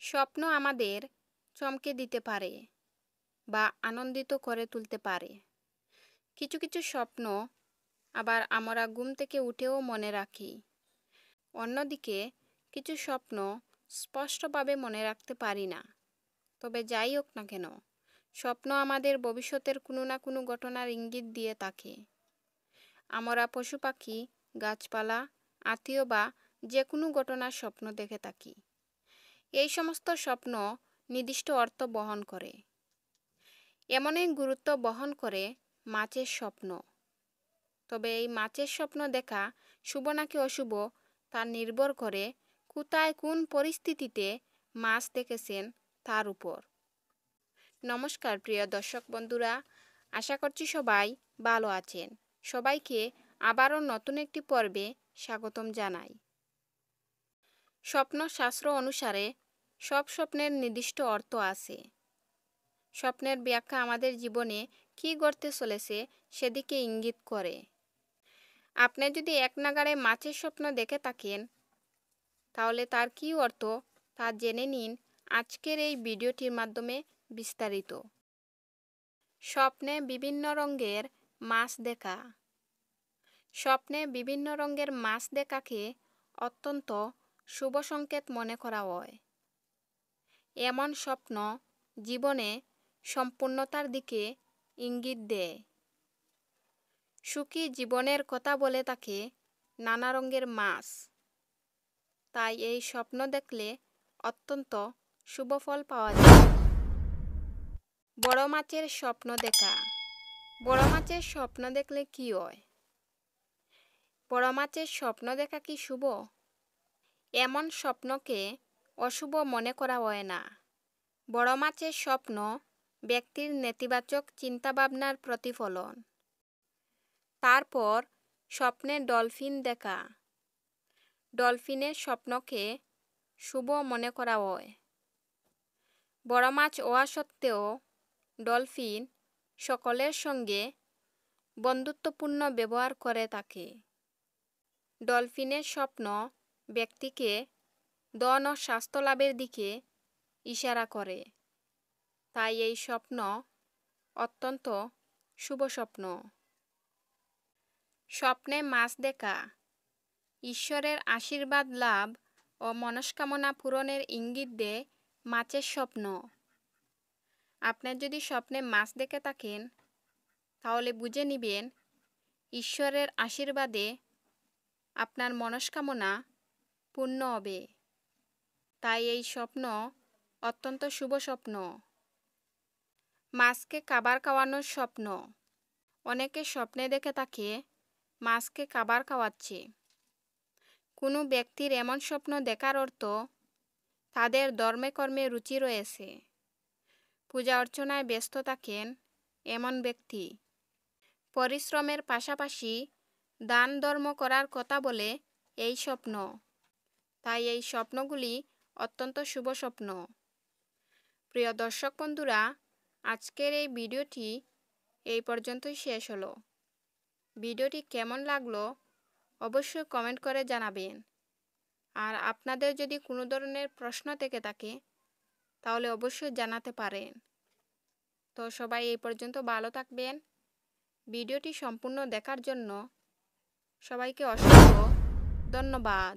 স্বপ্ন আমাদের চমকে দিতে পারে বা আনন্দিত করে তুলতে পারে। কিছু কিছু স্বপ্ন আবার আমরা ঘুম থেকে উঠেও মনে রাখি। অন্যদিকে কিছু স্বপ্ন স্পষ্টভাবে মনে রাখতে পারি না। তবে যাই হোক না কেন, স্বপ্ন আমাদের ভবিষ্যতের কোনো না কোনো ঘটনার ইঙ্গিত দিয়ে থাকে। আমরা পশু পাখি, গাছপালা, আত্মীয় বা যে কোনো ঘটনার স্বপ্ন দেখে থাকি। এই সমস্ত স্বপ্ন নির্দিষ্ট অর্থ বহন করে। এমনই গুরুত্ব বহন করে মাছের স্বপ্ন। তবে এই মাছের স্বপ্ন দেখা শুভ নাকি অশুভ তা নির্ভর করে কোথায় কোন পরিস্থিতিতে মাছ দেখেছেন তার উপর। নমস্কার প্রিয় দর্শক বন্ধুরা, আশা করছি সবাই ভালো আছেন। সবাইকে আবারও নতুন একটি পর্বে স্বাগতম জানাই। স্বপ্নশাস্ত্র অনুসারে সব স্বপ্নের নির্দিষ্ট অর্থ আছে। স্বপ্নের ব্যাখ্যা আমাদের জীবনে কী ঘটতে চলেছে সেদিকে ইঙ্গিত করে। আপনি যদি এক নাগাড়ে মাছের স্বপ্ন দেখে থাকেন, তাহলে তার কী অর্থ তা জেনে নিন আজকের এই ভিডিওটির মাধ্যমে বিস্তারিত। স্বপ্নে বিভিন্ন রঙের মাছ দেখা। স্বপ্নে বিভিন্ন রঙের মাছ দেখাকে অত্যন্ত শুভ সংকেত মনে করা হয়। এমন স্বপ্ন জীবনে সম্পূর্ণতার দিকে ইঙ্গিত দেয়। সুখী জীবনের কথা বলে থাকে নানা রঙের মাছ। তাই এই স্বপ্ন দেখলে অত্যন্ত শুভ ফল পাওয়া যায়। বড় মাছের স্বপ্ন দেখা। বড় মাছের স্বপ্ন দেখলে কি হয়? বড় মাছের স্বপ্ন দেখা কি শুভ? এমন স্বপ্নকে অশুভ মনে করা হয় না। বড় মাছের স্বপ্ন ব্যক্তির নেতিবাচক চিন্তাভাবনার প্রতিফলন। তারপর স্বপ্নে ডলফিন দেখা। ডলফিনের স্বপ্নকে শুভ মনে করা হয়। বড় মাছ হওয়া সত্ত্বেও ডলফিন সকলের সঙ্গে বন্ধুত্বপূর্ণ ব্যবহার করে থাকে। ডলফিনের স্বপ্ন ব্যক্তিকে ধন ও স্বাস্থ্য লাভের দিকে ইশারা করে। তাই এই স্বপ্ন অত্যন্ত শুভ স্বপ্ন। স্বপ্নে মাছ দেখা ঈশ্বরের আশীর্বাদ লাভ ও মনস্কামনা পূরণের ইঙ্গিত দেয় মাছের স্বপ্ন। আপনি যদি স্বপ্নে মাছ দেখে থাকেন, তাহলে বুঝে নিবেন ঈশ্বরের আশীর্বাদে আপনার মনস্কামনা পূর্ণ হবে। তাই এই স্বপ্ন অত্যন্ত শুভ স্বপ্ন। মাছকে খাবার খাওয়ানোর স্বপ্ন। অনেকে স্বপ্নে দেখে থাকে মাছকে খাবার খাওয়াচ্ছে। কোনো ব্যক্তির এমন স্বপ্ন দেখার অর্থ তাদের ধর্মে কর্মে রুচি রয়েছে। পূজা অর্চনায় ব্যস্ত থাকেন এমন ব্যক্তি। পরিশ্রমের পাশাপাশি দান ধর্ম করার কথা বলে এই স্বপ্ন। তাই এই স্বপ্নগুলি অত্যন্ত শুভ স্বপ্ন। প্রিয় দর্শক বন্ধুরা, আজকের এই ভিডিওটি এই পর্যন্তই শেষ হলো। ভিডিওটি কেমন লাগলো অবশ্যই কমেন্ট করে জানাবেন। আর আপনাদের যদি কোনো ধরনের প্রশ্ন থেকে থাকে তাহলে অবশ্যই জানাতে পারেন। তো সবাই এই পর্যন্ত ভালো থাকবেন। ভিডিওটি সম্পূর্ণ দেখার জন্য সবাইকে অসংখ্য ধন্যবাদ।